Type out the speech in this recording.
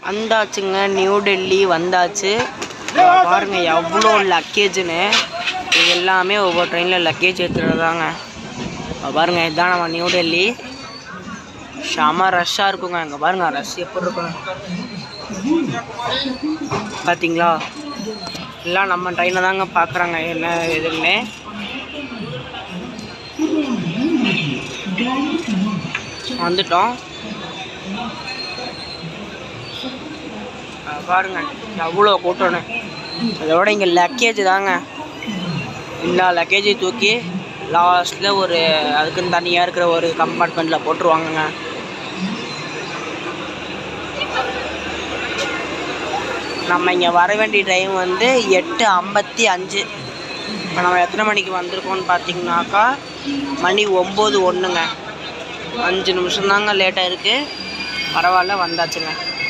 வந்தாச்சுங்க, நியூ டெல்லி வந்தாச்சு. பாருங்கள் எவ்வளோ லக்கேஜுன்னு. இது எல்லாமே ஒவ்வொரு ட்ரெயினில் லக்கேஜ் ஏற்றுறதாங்க. பாருங்கள் இதுதான் நம்ம நியூ டெல்லி. செம ரஷ்ஷாக இருக்குங்க. இங்கே பாருங்கள் ரஷ் எப்படி இருக்குங்க பார்த்தீங்களா. எல்லாம் நம்ம ட்ரெயினை தாங்க பார்க்குறாங்க என்ன எதுன்னு. வந்துட்டோம். பாருங்க எவ்வளோ கூட்டம்னு. அதோட இங்கே லக்கேஜ் தாங்க. எல்லா லக்கேஜையும் தூக்கி லாஸ்ட்டில் ஒரு அதுக்குன்னு தனியாக இருக்கிற ஒரு கம்பார்ட்மெண்ட்டில் போட்டுருவாங்கங்க. நம்ம இங்கே வர வேண்டிய டைம் வந்து 8:55. இப்போ நம்ம எத்தனை மணிக்கு வந்திருக்கோம்னு பார்த்தீங்கன்னாக்கா மணி 9:01ங்க. 5 நிமிஷம் தாங்க லேட்டாக இருக்குது. பரவாயில்ல, வந்தாச்சுங்க.